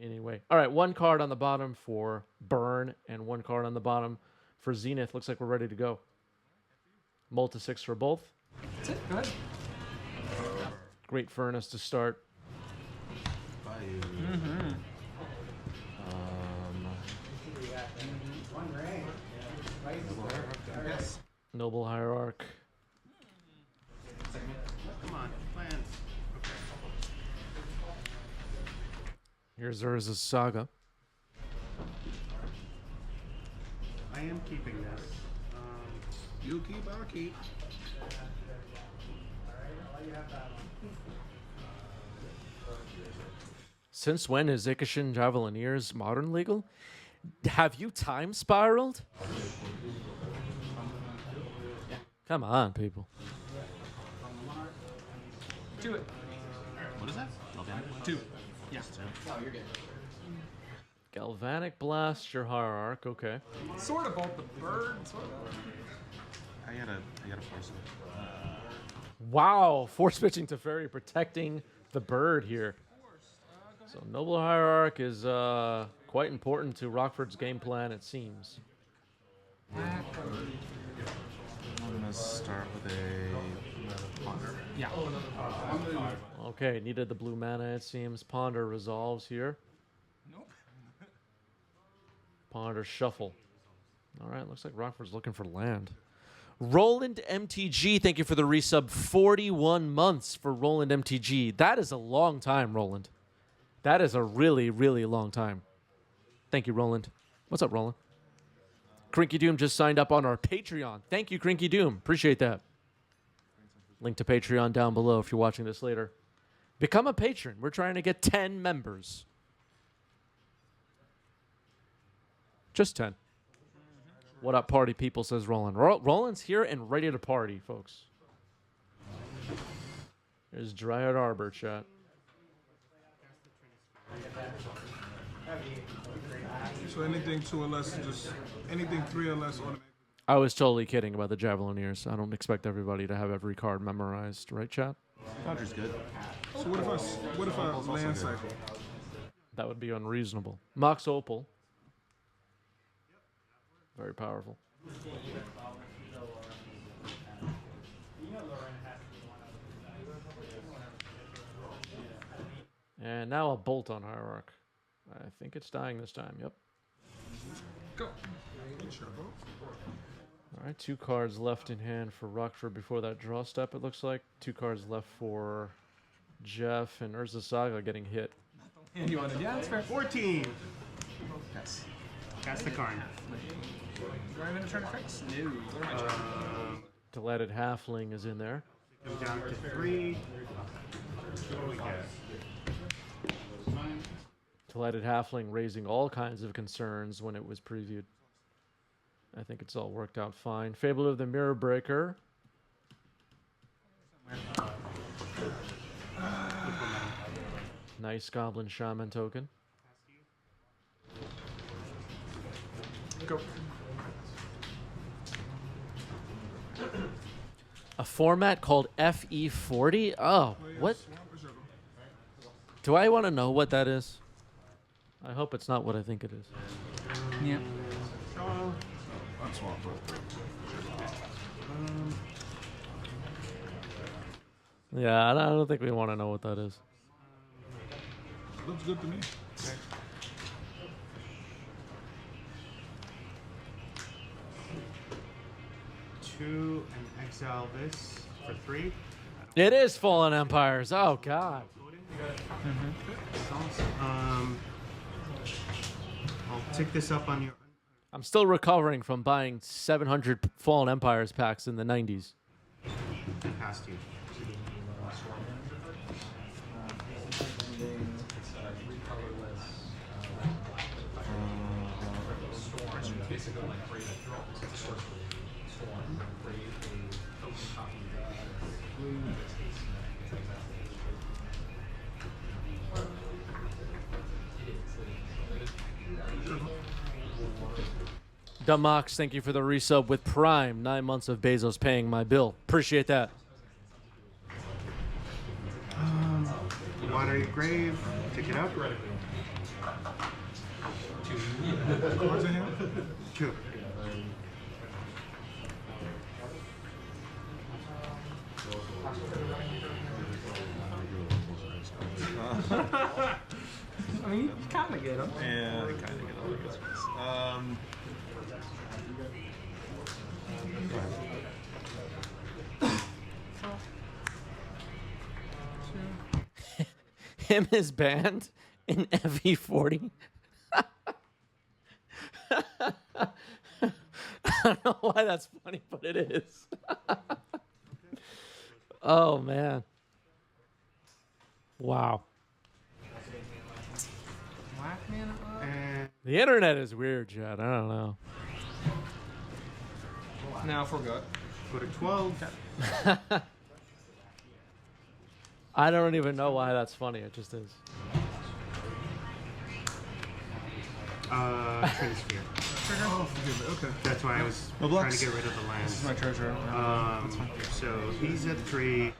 anyway. All right, one card on the bottom for Burn and one card on the bottom for Zenith. Looks like we're ready to go. Multi 6 for both. That's it. Go ahead. Great furnace to start. Noble Hierarch. Come on, plans. Here's Urza's Saga. I am keeping this. You keep, I'll keep. Since when is Ikishin Javelineers modern legal? Have you time spiraled? Come on, people. Do it. What is that? Two. Yes, two. Oh, you're good. Galvanic Blast, your Hierarch, okay. Sort of both the bird, sort of. I gotta force it. Wow, force pitching to Fairy, protecting the bird here. So Noble Hierarch is quite important to Rockford's game plan, it seems. I'm gonna start with a ponder. Yeah. Okay, needed the blue mana, it seems. Ponder resolves here. Nope. Ponder shuffle. All right, looks like Rockford's looking for land. Roland MTG, thank you for the resub. 41 months for Roland MTG. That is a long time, Roland. That is a really, really long time. Thank you, Roland. What's up, Roland? Crinky Doom just signed up on our Patreon. Thank you, Crinky Doom. Appreciate that. Link to Patreon down below if you're watching this later. Become a patron. We're trying to get 10 members. Just 10. What up, party people, says Roland. Roland's here and ready to party, folks. There's Dryad Arbor, chat. So anything 2 or less, just anything 3 or less automatically. I was totally kidding about the Javelineers. I don't expect everybody to have every card memorized, right, chat? Ponder's good. So what if I land cycle? That would be unreasonable. Mox Opal. Very powerful. And now a bolt on Hierarch. I think it's dying this time, yep. Go. Sure, bro. All right, 2 cards left in hand for Rockford before that draw step, it looks like. 2 cards left for Jeff and Urza Saga getting hit. And you wanted, yeah, that's fair. 14. Yes. Cast the card. Do I have any turn effects? No. Delighted Halfling is in there. Comes down to 3. What do we get? Delighted Halfling raising all kinds of concerns when it was previewed. I think it's all worked out fine. Fable of the Mirror Breaker. Nice Goblin Shaman token. Go. A format called FE40? Oh, what? Do I want to know what that is? I hope it's not what I think it is. Yeah. Unswamp, bro. Yeah, I don't think we want to know what that is. Looks good to me. Two and exile this for 3. It is Fallen Empires. Oh, God. I'll tick this up on your. I'm still recovering from buying 700 Fallen Empires packs in the 90s. Past you. Dumox, thank you for the resub with Prime. 9 months of Bezos paying my bill. Appreciate that. Water your grave. Tick it up. Cards in here? Two. I mean, you kind of get them. Yeah, I kind of get all the good ones. Him is banned in FE40. I don't know why that's funny, but it is. Oh, man. Wow. Black mana up. And The internet is weird, Chad. I don't know. Now forgot. go to 12. I don't even know why that's funny. It just is. Trinisphere. Oh, forgive me. Okay. That's why I was No trying blocks. to get rid of the This is lands. my treasure. So he's at 3.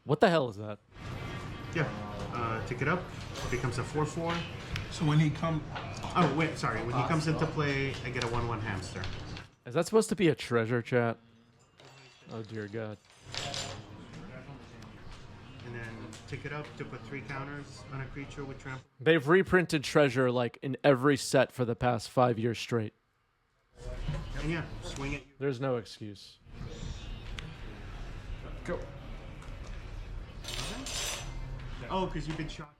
What the hell is that? Yeah. Tick it up. Becomes a 4/4. So when he come, Oh wait, sorry. When he comes into play, I get a 1/1 hamster. Is that supposed to be a treasure, chat? Oh, dear God. And then tick it up to put 3 counters on a creature with trample. They've reprinted treasure like in every set for the past 5 years straight. And yeah, swing it. There's no excuse. Go. Oh, because you've been shocking.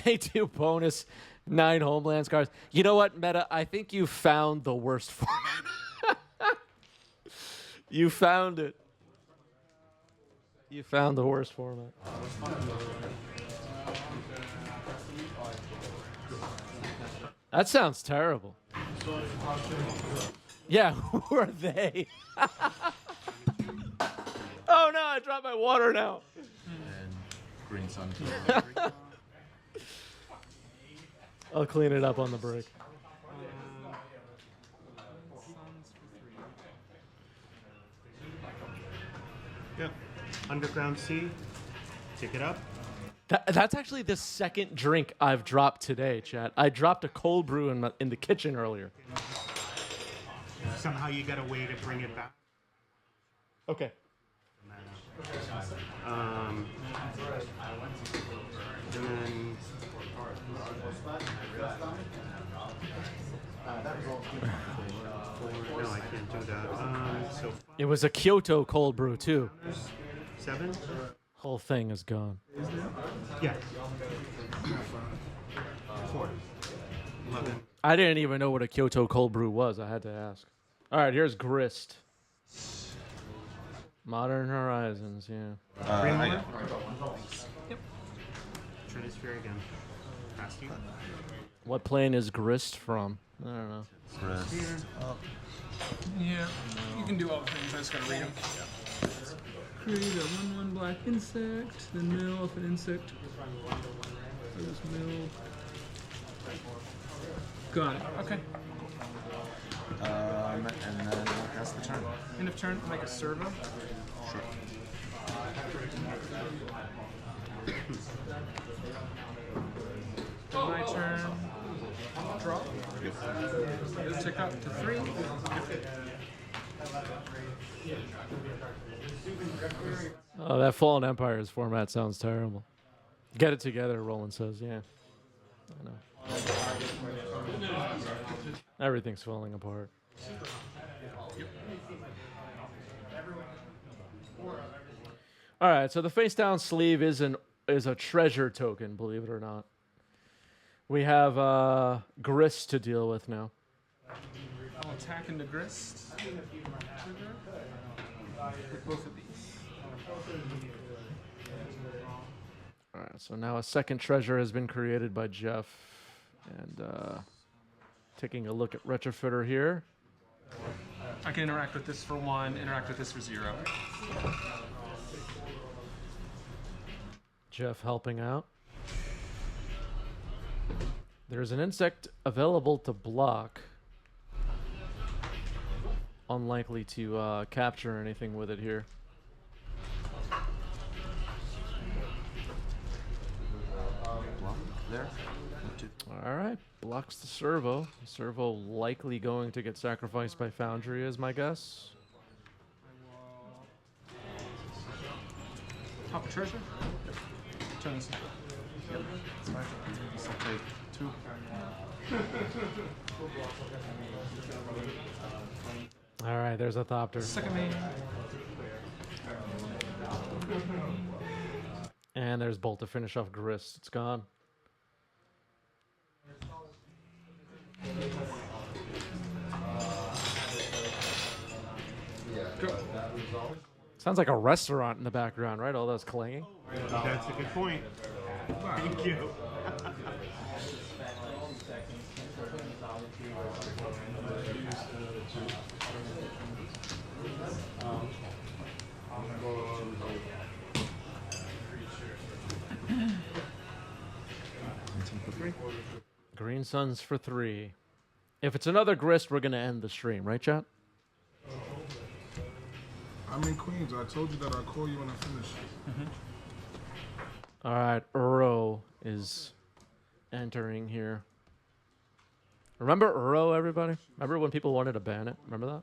They do bonus 9 Homelands cards. You know what, Meta? I think you found the worst format. You found it. You found the worst format. That sounds terrible. Yeah, who are they? Oh no, I dropped my water now. And green sun. I'll clean it up on the break. Yep. Underground Sea. Tick it up. That's actually the second drink I've dropped today, chat. I dropped a cold brew in the kitchen earlier. Somehow you got a way to bring it back. Okay. And then no, I can't do that. So It was a Kyoto cold brew too. 7. Whole thing is gone. Yeah. 4. 11. I didn't even know what a Kyoto cold brew was. I had to ask. All right, here's Grist. Modern Horizons, yeah. Green I one. got Trinisphere again. Past you. What plane is Grist from? I don't know. rest. Here. Yeah. You can do all the things. I just gotta read them. Create a 1/1 black insect, then mill off an insect. Or just mill. Got it. Okay. And then that's the turn. End of turn. Make a servo. Sure. Then my turn. Draw. Tick up to 3. Oh, that Fallen Empires format sounds terrible. Get it together, Roland says. Yeah. I know. Everything's falling apart. All right, so the face down sleeve is a treasure token, believe it or not. We have Grist to deal with now. I'll attack into Grist. With both of these. All right, so now a second treasure has been created by Jeff, and taking a look at Retrofitter here. I can interact with this for 1, interact with this for 0. Jeff helping out. There's an insect available to block. Unlikely to capture anything with it here. there. 1, 2, 3. All right, blocks the servo. Servo likely going to get sacrificed by Foundry, is my guess. Top a treasure. Turn this. Yep. That's fine. So I'll take 2. All right, there's a Thopter. Second main. And there's Bolt to finish off Grist. It's gone. Go. Sounds like a restaurant in the background, right? All those clanging. That's a good point. Thank you. Green Suns for 3. If it's another Grist, we're going to end the stream, right, chat? I'm in Queens. I told you that I'll call you when I finish. All right, Uro is entering here. Remember Uro, everybody? Remember when people wanted to ban it? Remember that?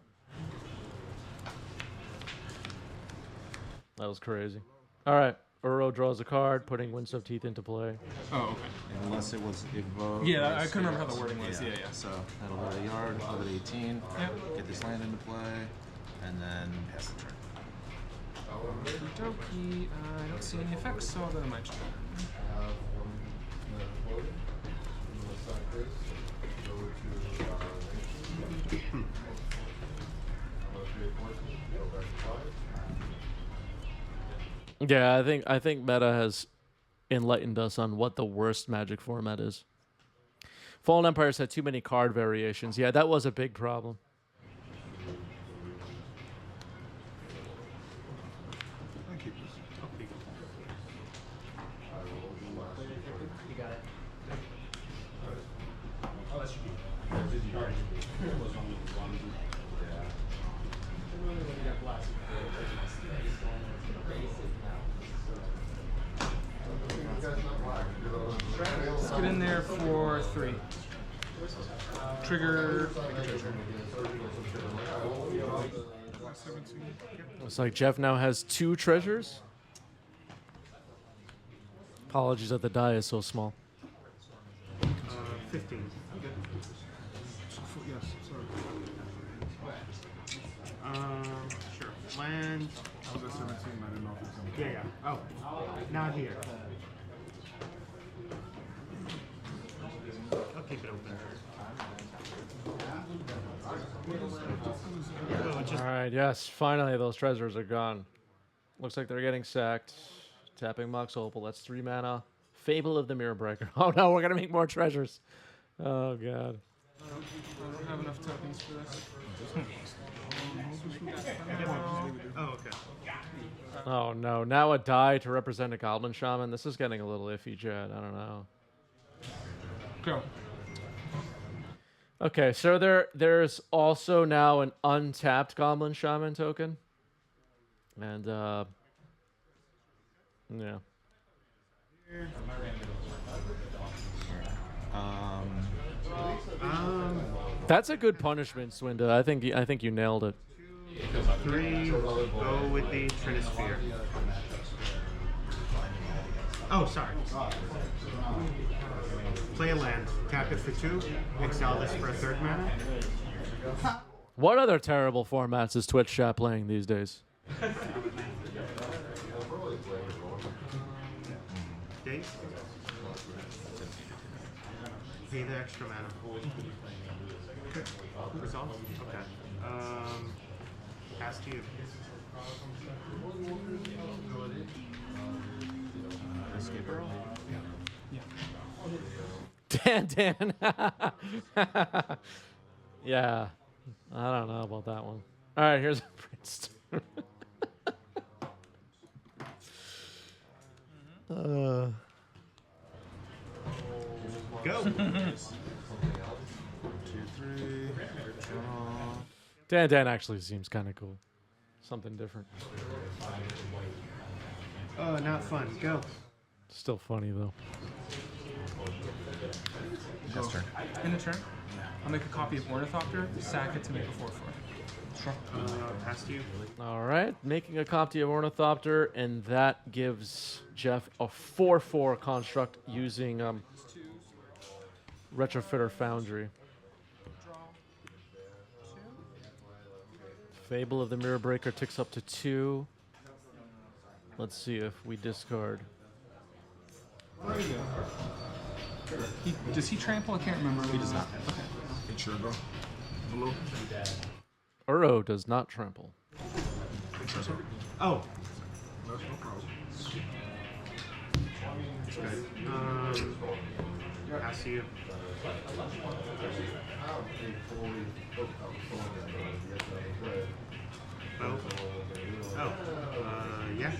That was crazy. All right, Uro draws a card, putting Winds of Teeth into play. Oh, okay. Unless it was evoked. Yeah, I couldn't remember how the wording was. Yeah, yeah. So that'll go to the yard, over to 18. Yep. Get this land into play, and then pass the turn. Okey-dokey. I don't see any effects, so I'll go to my turn. Yeah, I think meta has enlightened us on what the worst Magic format is. Fallen Empires had too many card variations. Yeah, that was a big problem. Thank you. Let's get in there for 3. Trigger. Pick a treasure. 17. Looks like Jeff now has 2 treasures. Apologies that the die is so small. 15. Yes, sorry. Sure. Land. I was at 17. I didn't know if it was on. Yeah, yeah. Oh, not here. I'll keep it open. All right, yes, finally those treasures are gone. Looks like they're getting sacked. Tapping Mox Opal, that's 3 mana. Fable of the Mirror Breaker. Oh no, we're gonna make more treasures. Oh god. I don't have enough tokens for this. Oh, okay. Oh no, now a die to represent a Goblin Shaman. This is getting a little iffy, Jed. I don't know. Go. Okay, so there's also now an untapped Goblin Shaman token. And yeah. That's a good punishment, Swinda. I think you nailed it. 3. Go with the Trinisphere. Oh, sorry. Play a land. Tap it for 2. Exile this for a 3rd mana. What other terrible formats is Twitch chat playing these days? Days. Pay the extra mana. Resolve? Okay. Pass to you. Escape early. Dan. Yeah. I don't know about that one. All right, here's a brainstorm. Go. 2, 3. Draw. Dan actually seems kind of cool. Something different. Oh, not fun. Go. Still funny though. Pass turn. In the turn, I'll make a copy of Ornithopter, sack it to make a 4/4. Sure. Pass to you. All right, making a copy of Ornithopter, and that gives Jeff a 4/4 construct using Retrofitter Foundry. Draw 2. Fable of the Mirror Breaker ticks up to 2. Let's see if we discard. There you go. Does he trample? I can't remember. He does not. It sure go. Blue. Uro does not trample. Oh, That's no problem. that's good. Pass to you. Oh. Oh. Yeah.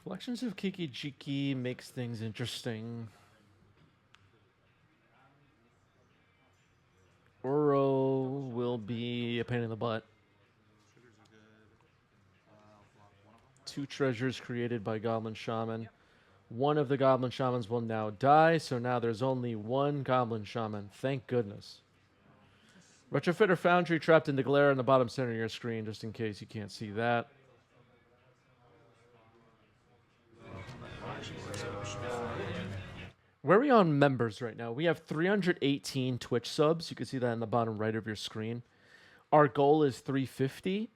Reflections of Kiki Jiki makes things interesting. Uro will be a pain in the butt. 2 treasures created by Goblin Shaman. One of the Goblin Shamans will now die, so now there's only 1 Goblin Shaman. Thank goodness. Retrofitter Foundry trapped in the glare in the bottom center of your screen, just in case you can't see that. Where are we on members right now? We have 318 Twitch subs. You can see that in the bottom right of your screen. Our goal is 350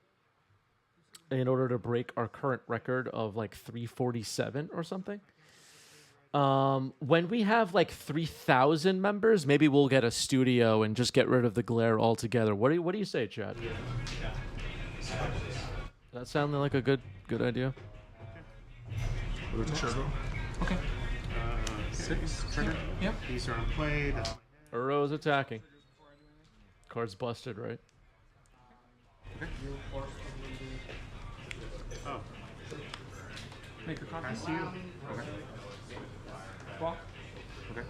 in order to break our current record of like 347 or something. When we have like 3,000 members, maybe we'll get a studio and just get rid of the glare altogether. What do you say, Chad? That sounded like a good idea. Where's the trigger? Okay. 6 trigger. Yep. These are in play. That's Uro's attacking. Card's busted, right? oh. Make a copy. Pass to you. Okay. Block. Okay.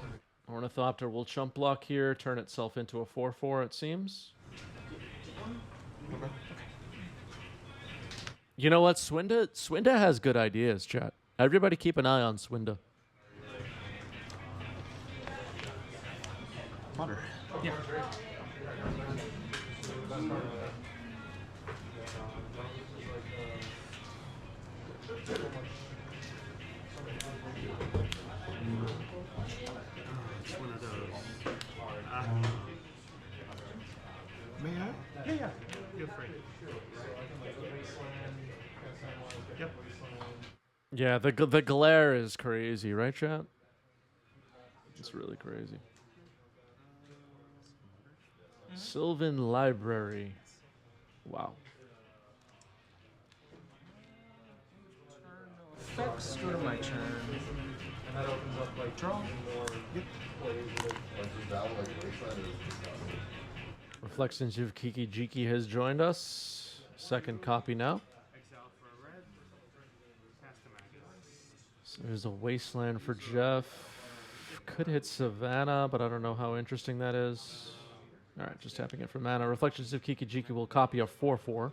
Ornithopter will chump block here, turn itself into a 4/4, it seems. You know what? Swinda has good ideas, chat. Everybody keep an eye on Swinda. Water. Yeah. It's one of those. May I? Yeah. Feel free. Yep. Yeah, the glare is crazy, right, chat? It's really crazy. Sylvan Library. Wow. Effects. Go to my turn. Draw. Reflections of Kiki Jiki has joined us. Second copy now. Exile for a red. Pass the magic. So there's a Wasteland for Jeff. Could hit Savannah, but I don't know how interesting that is. All right, just tapping it for mana. Reflections of Kiki Jiki will copy a 4/4.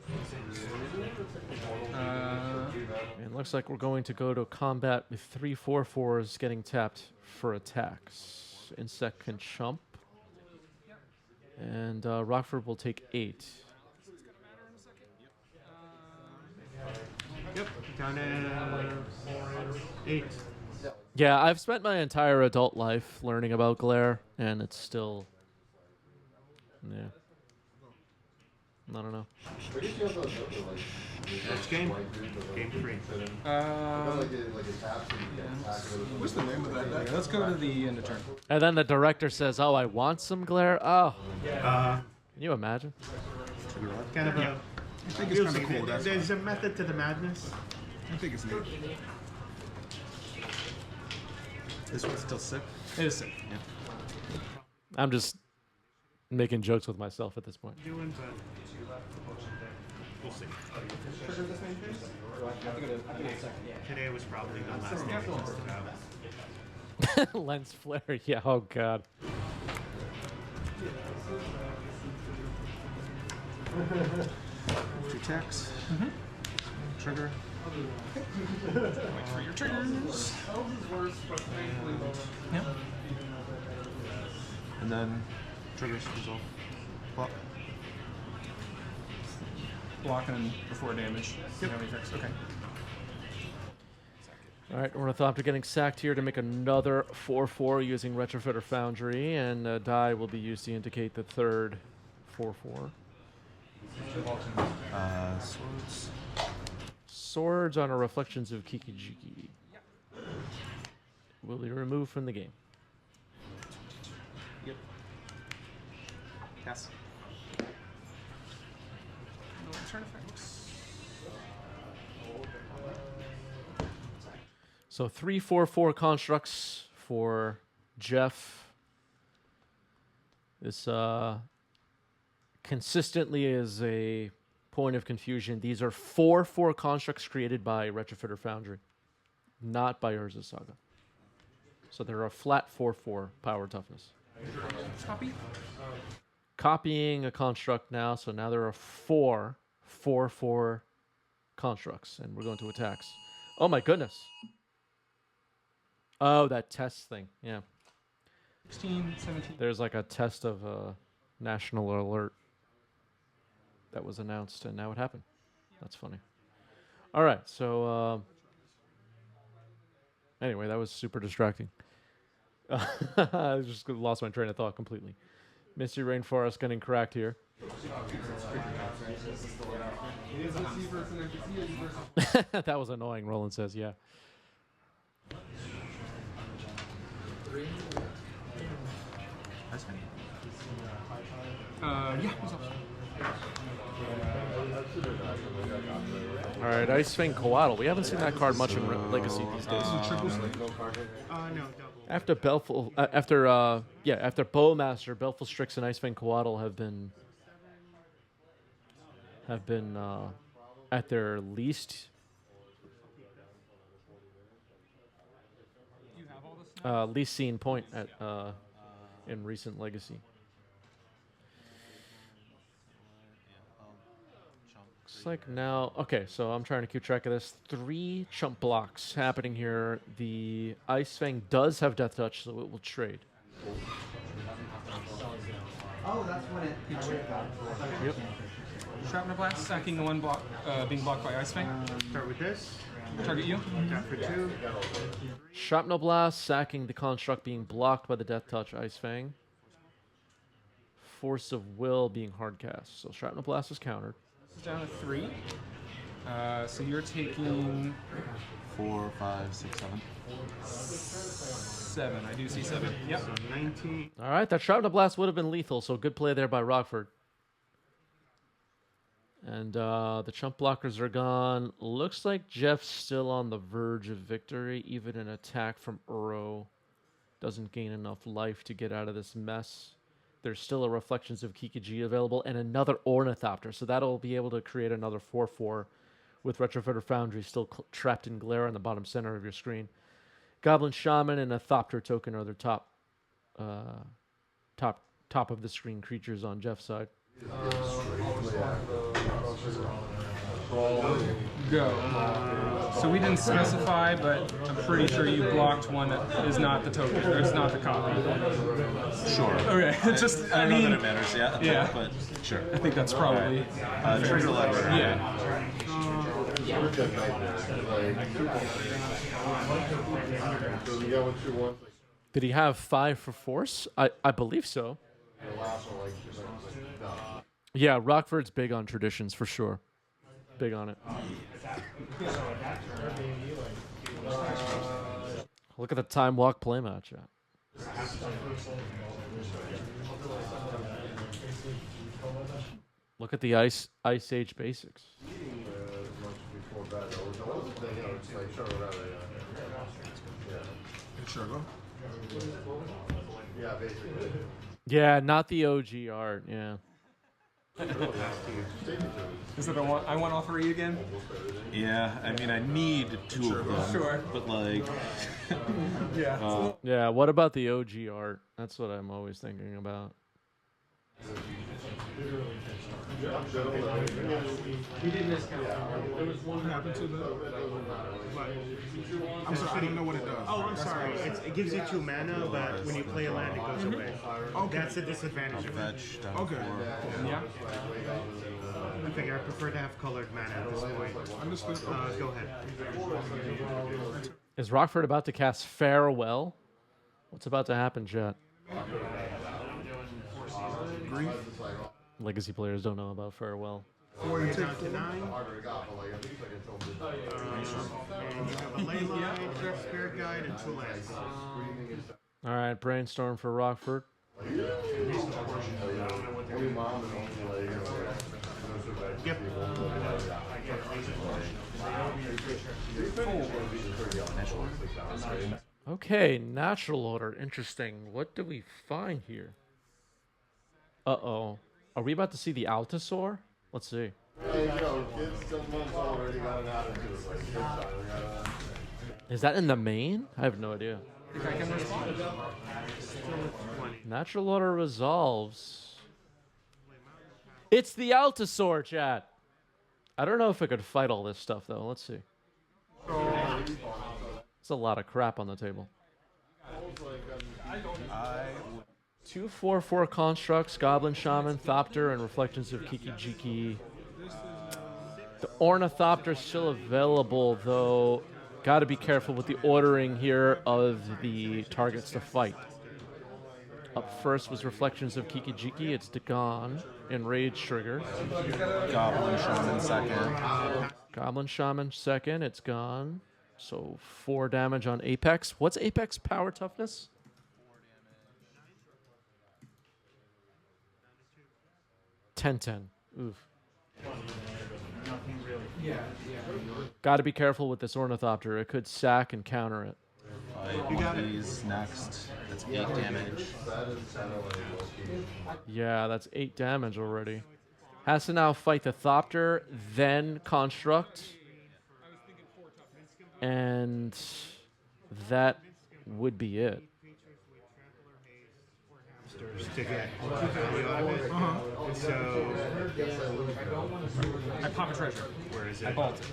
And looks like we're going to go to combat with 3 4/4s getting tapped for attacks. Insect can chump. And Rockford will take 8. Yep. Down to 8. Yeah, I've spent my entire adult life learning about glare, and it's still... Yeah. I don't know. Next game. Game 3. What's the name of that deck? Let's go to the end of turn. And then the director says, "Oh, I want some glare." Oh, Uh, can you imagine? kind of a. I think it's kind of cool. That's There's a method to the madness. I think it's neat. This one's still sick. It is sick. I'm just making jokes with myself at this point. Doing, but we'll see. Today was probably the last day we tested out. Lens flare, yeah. Oh god. Two attacks. Trigger. Wait for your triggers. Yep. And then triggers resolve. Block. Block and then before damage. Yep. Effects. Okay. All right, Ornithopter getting sacked here to make another 4/4 using Retrofitter Foundry, and a die will be used to indicate the third 4/4. Swords. Swords on a Reflections of Kikijiki. Will be removed from the game. Yep. Pass. No turn effects. So 3/4/4 constructs for Jeff. This consistently is a point of confusion. These are 4/4 constructs created by Retrofitter Foundry, not by Urza Saga. So they're a flat 4/4 power toughness. Copy. Copying a construct now, so now there are 4/4 constructs, and we're going to attacks. Oh my goodness. Oh, that test thing. Yeah. 16, 17. There's like a test of national alert that was announced, and now it happened. That's funny. All right, so anyway, that was super distracting. I just lost my train of thought completely. Misty Rainforest getting cracked here. That was annoying, Roland says, yeah. That's fine. Yeah. All right, Ice Fang Coatl. We haven't seen that card much in Legacy these days. No, double. After Belful, after Bowmaster, Belful Strix and Ice Fang Coatl have been at their least least seen point at in recent Legacy. Looks like now, okay, so I'm trying to keep track of this. 3 chump blocks happening here. The Ice Fang does have Death Touch, so it will trade. Oh, that's when it. Yep. Shrapnel Blast, sacking the one block, being blocked by Ice Fang. Start with this. Target you. Tap for 2. Shrapnel Blast, sacking the construct being blocked by the Death Touch Ice Fang. Force of Will being hard cast. So Shrapnel Blast is countered. This is down to 3. So you're taking 4, 5, 6, 7. 7. I do see 7. Yep. So 19. All right, that Shrapnel Blast would have been lethal, so good play there by Rockford. And the chump blockers are gone. Looks like Jeff's still on the verge of victory. Even an attack from Uro doesn't gain enough life to get out of this mess. There's still a Reflections of Kikiji available and another Ornithopter. So that'll be able to create another 4/4 with Retrofitter Foundry still trapped in glare on the bottom center of your screen. Goblin Shaman and a Thopter token are the top of the screen creatures on Jeff's side. Go. So we didn't specify, but I'm pretty sure you blocked one that is not the token, or it's not the copy. Sure. Okay, just, I I don't know mean, that it matters, yeah, yeah. but sure. I think that's probably, Trigger lever. yeah. Did he have 5 for force? I believe so. Yeah, Rockford's big on traditions for sure. Big on it. Look at the time walk play match. Look at the Ice Age basics. Yeah, not the OG art. Yeah. Is it I want all 3 again? Yeah, I mean, I need 2 of them. Sure. But, like... Yeah. Yeah, what about the OG art? That's what I'm always thinking about. What happened to the? I'm sorry, I don't know what it does. Oh, I'm sorry. It gives you 2 mana, but when you play a land, it goes away. Okay. That's the disadvantage of it. Fetch down Okay. 4. Yeah. I think I prefer to have colored mana at this point. Understood. Go ahead. Is Rockford about to cast Farewell? What's about to happen, chat? Grief. Legacy players don't know about Farewell. 4 you're down to 9. And you have a ley line, spirit guide, and 2 lands. All right, brainstorm for Rockford. Yep. Okay, natural order. Interesting. What do we find here? Uh-oh. Are we about to see the Altasaur? Let's see. Is that in the main? I have no idea. Think I can respond? Natural order resolves. It's the Altasaur, chat. I don't know if I could fight all this stuff, though. Let's see. It's a lot of crap on the table. 2/4/4 constructs, Goblin Shaman, Thopter, and Reflections of Kiki-Jiki. The Ornithopter's still available, though. Got to be careful with the ordering here of the targets to fight. Up first was Reflections of Kiki-Jiki. It's gone. Enrage trigger. Goblin Shaman second. Goblin Shaman second. It's gone. So 4 damage on Apex. What's Apex power toughness? 10/10. Oof. Got to be careful with this Ornithopter. It could sack and counter it. Fight one of these next. That's 8 damage. Yeah, that's 8 damage already. Has to now fight the Thopter, then Construct. And that would be it. To get value out of it. And so, I pop a treasure. where is I it? bolt it.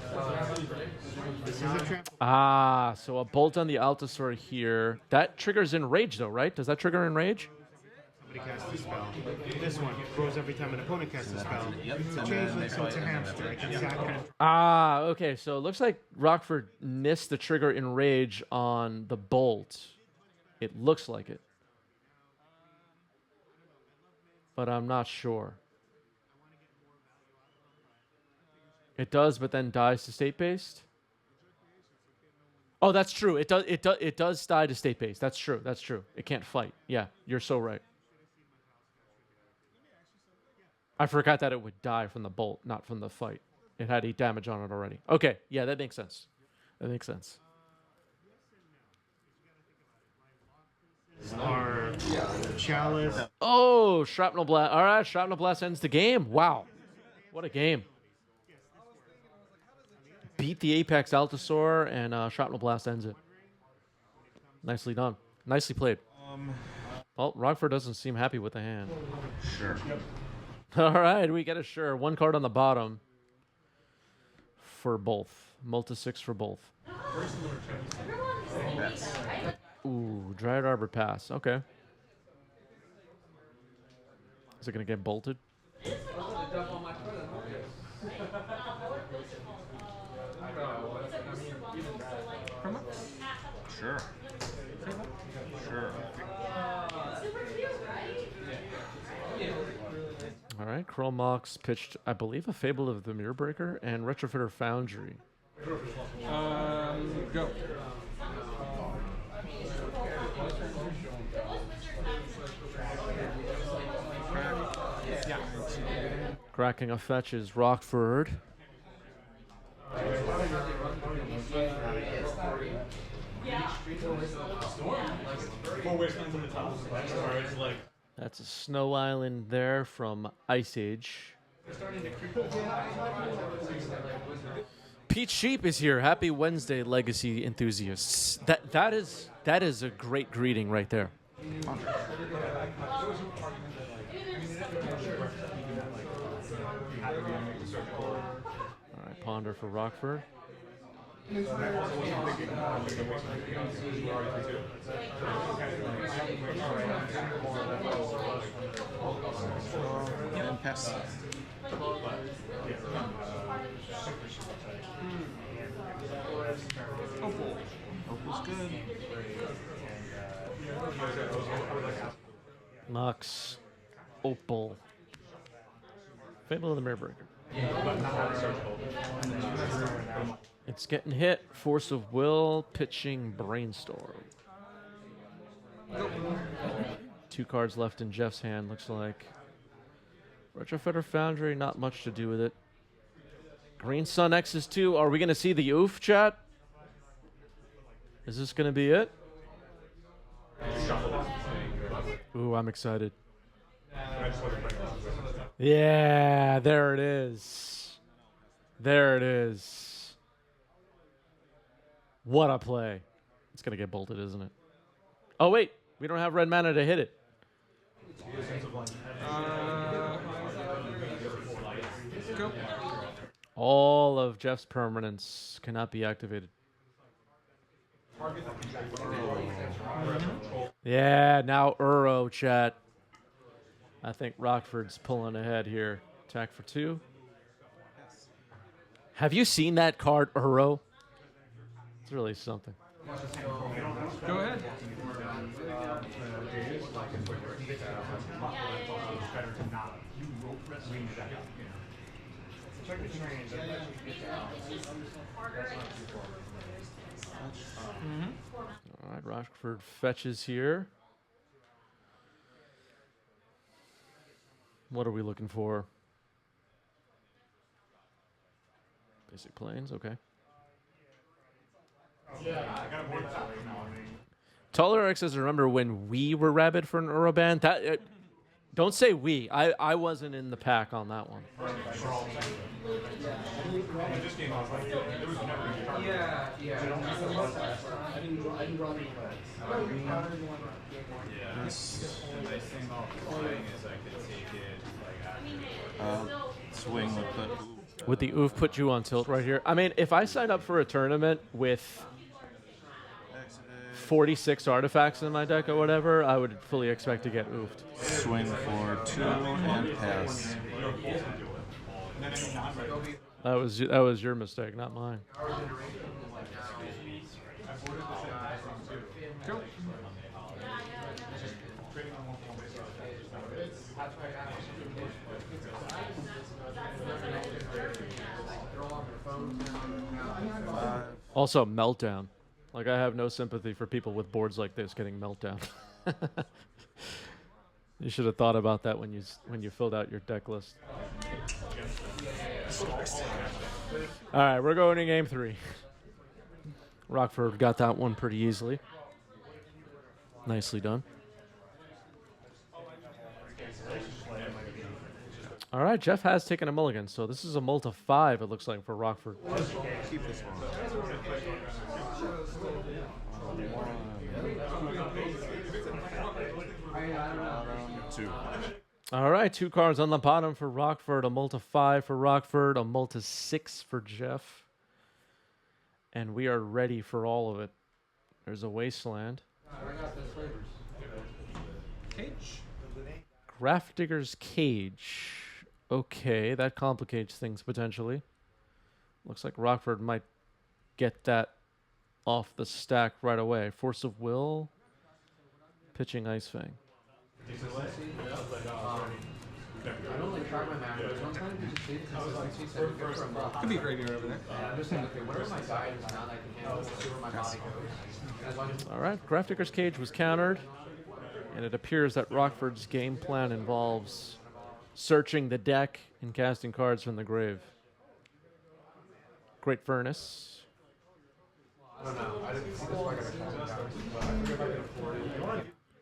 This is a trap. Ah, so a bolt on the Altasaur here. That triggers Enrage, though, right? Does that trigger Enrage? Somebody casts a spell. This one grows every time an opponent casts a spell. Yep. It's a And change then they so it's a fight hamster. I can sack it. Ah, okay. So it looks like Rockford missed the trigger Enrage on the bolt. It looks like it. But I'm not sure. It does, but then dies to state-based? Oh, that's true. It does die to state-based. That's true. That's true. It can't fight. Yeah, you're so right. I forgot that it would die from the bolt, not from the fight. It had 8 damage on it already. Okay, yeah, that makes sense. That makes sense. Our chalice. Oh, Shrapnel Blast. All right, Shrapnel Blast ends the game. Wow. What a game. Beat the Apex Altasaur, and Shrapnel Blast ends it. Nicely done. Nicely played. Well, Rockford doesn't seem happy with the hand. Sure. All right, we get a sure. 1 card on the bottom for both. Multi-6 for both. That's Ooh, Dryad Arbor pass. Okay. Is it going to get bolted? sure. Sure. All right, Chromox pitched, I believe, a Fable of the Mirror Breaker and Retrofitter Foundry. Go. Yeah. Cracking a fetch is Rockford. That's a Snow Island there from Ice Age. Pete Sheep is here. Happy Wednesday, Legacy enthusiasts. That is a great greeting right there. ponder for Rockford. And pass. Opal's good. Lux. Opal. Fable of the Mirror Breaker. It's getting hit. Force of Will. Pitching Brainstorm. 2 cards left in Jeff's hand, looks like. Retrofitter Foundry, not much to do with it. Green Sun X's 2. Are we going to see the oof, chat? Is this going to be it? Ooh, I'm excited. Yeah, there it is. There it is. What a play. It's going to get bolted, isn't it? Oh, wait. We don't have red mana to hit it. Go. All of Jeff's permanents cannot be activated. Yeah, now Uro, chat. I think Rockford's pulling ahead here. Attack for 2. Have you seen that card, Uro? It's really something. Go ahead. All right, Rockford fetches here. What are we looking for? Basic planes, okay. Taller X says, remember when we were rabid for an Euroband? That don't say we. I wasn't in the pack on that one. Yeah, yeah. Swing with the. With the oof, put you on tilt right here. I mean, if I sign up for a tournament with 46 artifacts in my deck or whatever, I would fully expect to get oofed. Swing for 2 and pass. That was your mistake, not mine. Go. Also, meltdown. Like, I have no sympathy for people with boards like this getting meltdown. You should have thought about that when you filled out your deck list. All right, we're going to game 3. Rockford got that one pretty easily. Nicely done. All right, Jeff has taken a mulligan, so this is a multi 5, it looks like, for Rockford. Keep this one. 2. All right, 2 cards on the bottom for Rockford, a multi 5 for Rockford, a multi 6 for Jeff. And we are ready for all of it. There's a Wasteland. Cage. Grafdigger's Cage. Okay, that complicates things potentially. Looks like Rockford might get that off the stack right away. Force of Will. Pitching Ice Fang. Could be a graveyard over there. All right, Grafdigger's Cage was countered. And it appears that Rockford's game plan involves searching the deck and casting cards from the grave. Great Furnace.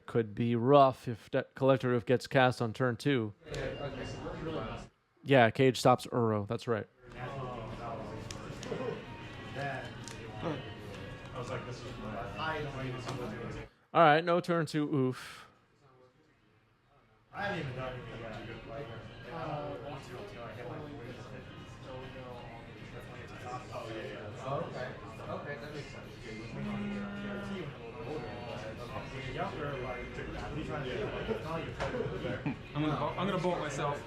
Could be rough if Collector Roof gets cast on turn 2. Yeah, Cage stops Uro. That's right. All right, no turn 2 oof. Okay, that makes sense. I'm gonna bolt myself.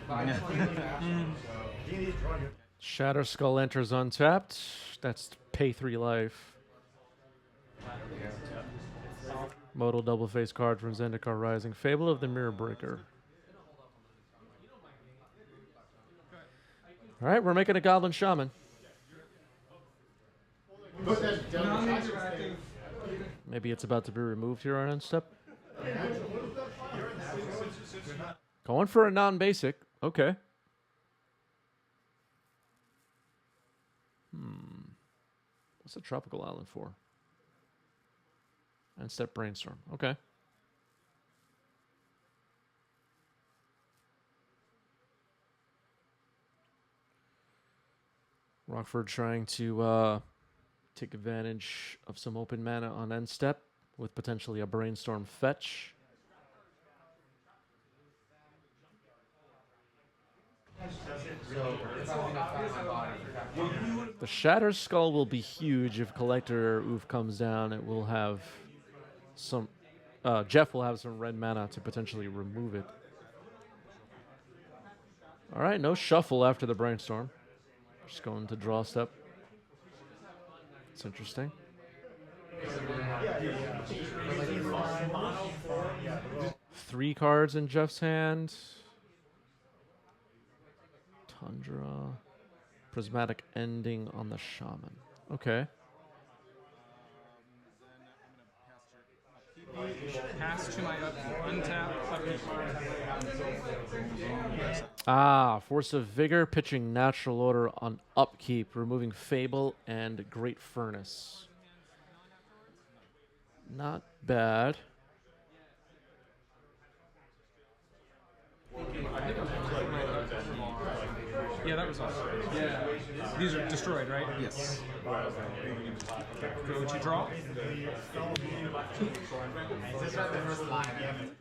Shatter Skull enters untapped. That's pay 3 life. Modal double face card from Zendikar Rising. Fable of the Mirror Breaker. All right, we're making a Goblin Shaman. Maybe it's about to be removed here on end step. Going for a non-basic. Okay. What's a tropical island for? End step brainstorm. Okay. Rockford trying to take advantage of some open mana on end step with potentially a brainstorm fetch. The Shatter Skull will be huge if Collector Oof comes down. It will have some. Jeff will have some red mana to potentially remove it. All right, no shuffle after the brainstorm. Just going to draw step. It's interesting. 3 cards in Jeff's hand. Tundra. Prismatic Ending on the Shaman. Okay. Pass to my untap. Ah, Force of Vigor, pitching Natural Order on upkeep, removing Fable and Great Furnace. Not bad. Yeah, that was awesome. Yeah. These are destroyed, right? Yes. So what you draw?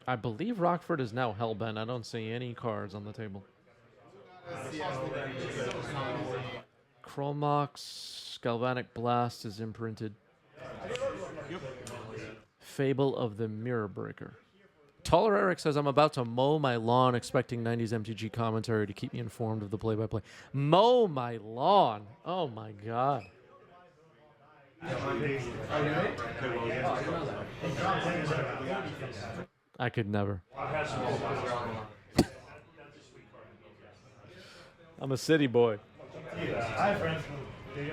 I believe Rockford is now hellbent. I don't see any cards on the table. Chromox, Galvanic Blast is imprinted. Fable of the Mirror Breaker. Taller Eric says, I'm about to mow my lawn, expecting 90s MTG commentary to keep me informed of the play-by-play. Mow my lawn? Oh, my God. I could never. I'm a city boy. Hi, friends. No,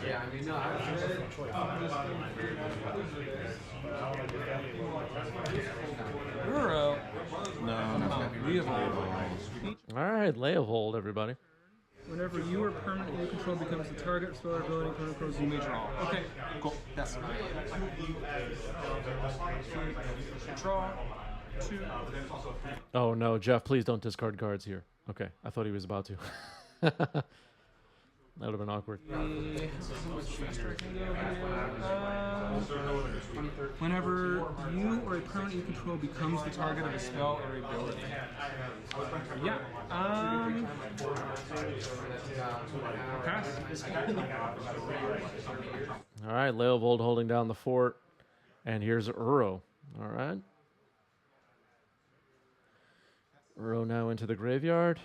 yeah, I mean, no, Uro. No. All right, lay of hold, everybody. Whenever you or permanent you control becomes the target, spell or ability controls, you may draw. Okay, cool. That's draw. 2. Oh, no, Jeff, please don't discard cards here. Okay, I thought he was about to. That would have been awkward. Whenever you or a permanent you control becomes the target of a spell or ability. Yeah. Pass. All right, Leovold holding down the fort. And here's Uro. All right. Uro now into the graveyard.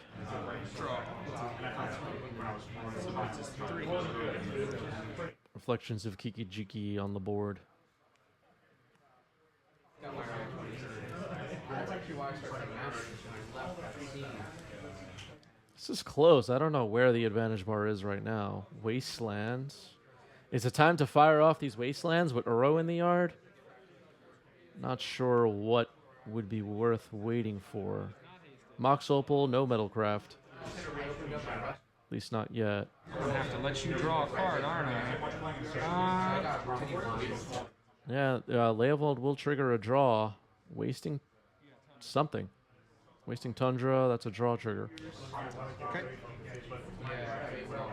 Reflections of Kiki Jiki on the board. This is close. I don't know where the advantage bar is right now. Wastelands. Is it time to fire off these wastelands with Uro in the yard? Not sure what would be worth waiting for. Mox Opal, no Metalcraft. At least not yet. I'm gonna have to let you draw a card, aren't I? Yeah, Leovold will trigger a draw, wasting something. Wasting Tundra, that's a draw trigger. Okay. Well,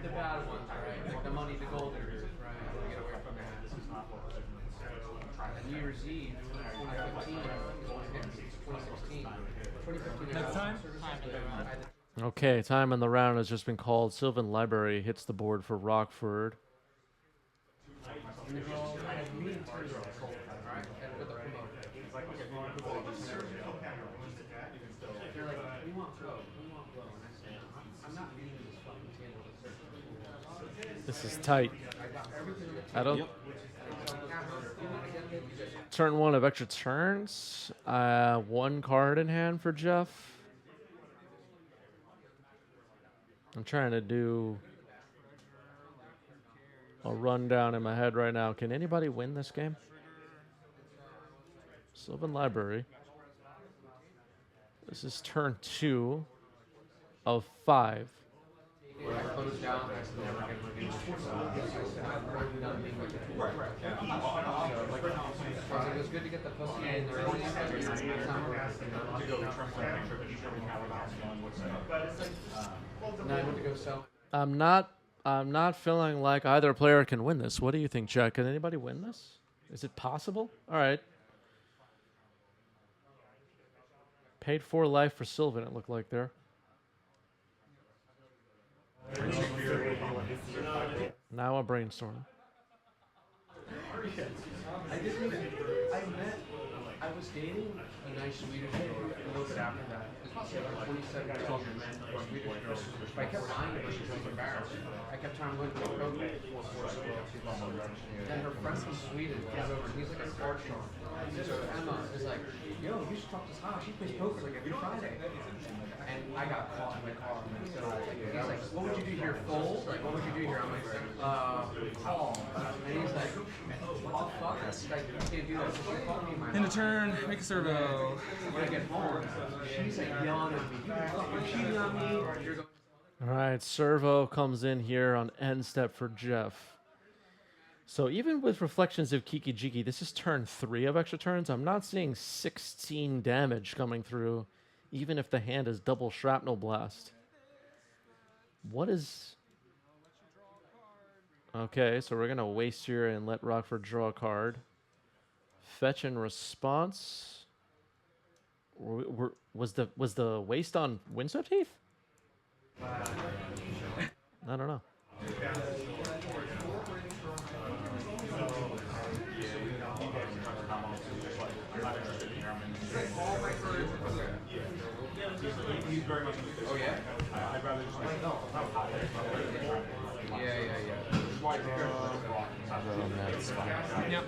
the bad ones, right? The money, the gold diggers, right? To get away from that. New Year's Eve, 2015, 2016. Next time? Okay, time in the round has just been called. Sylvan Library hits the board for Rockford. This is tight. I don't. Turn 1 of extra turns. 1 card in hand for Jeff. I'm trying to do a rundown in my head right now. Can anybody win this game? Sylvan Library. This is turn 2 of 5. It was good to get the pussy in there. Now I went to go sell. I'm not feeling like either player can win this. What do you think, Jack? Can anybody win this? Is it possible? All right. Paid 4 life for Sylvan, it looked like there. Now a brainstorm. I was dating a nice Swedish girl a little bit after that. This was like 27 years old, Swedish girl. But I kept lying to her because I was embarrassed. I kept trying to go to the program. And her friend from Sweden comes over and he's like a card shark. So Emma is like, yo, you should talk to Sal. She plays poker like every Friday. And I got caught in my car. So he's like, what would you do here? Fold? Like, what would you do here? I'm like, call. And he's like, what the fuck? Like, you can't do that. So she called me my End of turn, make a servo. when I get home, she's like yelling at me. You're cheating on me. You're going. All right, Servo comes in here on end step for Jeff. So even with Reflections of Kiki Jiki, this is turn 3 of extra turns. I'm not seeing 16 damage coming through, even if the hand is double Shrapnel Blast. What is... Okay, so we're going to waste here and let Rockford draw a card. Fetch and response. Was the waste on Windswept Heath? I don't know. Oh yeah. Yep.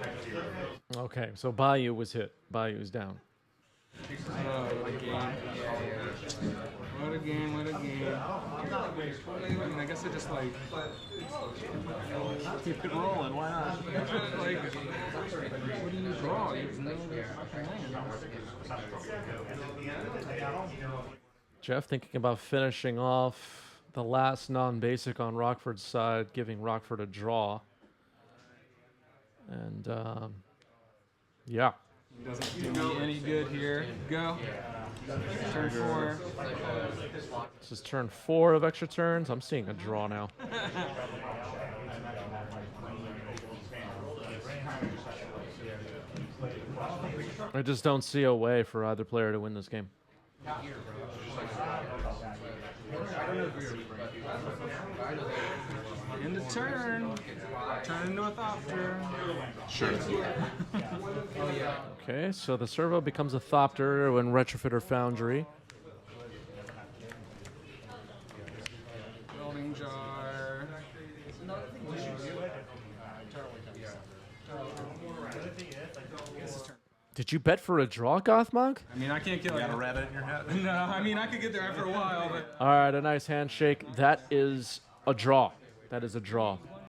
Okay, so Bayou was hit. Bayou's down. What a game, what a game. I mean, I guess I just like keep it rolling, why not? Like, what do you draw? You have no Jeff thinking about finishing off the last non-basic on Rockford's side, giving Rockford a draw. And, yeah. Doesn't do me any good here. Go. Turn 4. This is turn 4 of extra turns. I'm seeing a draw now. I just don't see a way for either player to win this game. End of turn. Turn into a Thopter. Sure. Okay, so the Servo becomes a Thopter when Retrofitter Foundry. Building jar. Did you bet for a draw, Gothmog? I mean, I can't kill it. Got a rabbit in your hat? No, I mean, I could get there after a while, but All right, a nice handshake. That is a draw. That is a draw.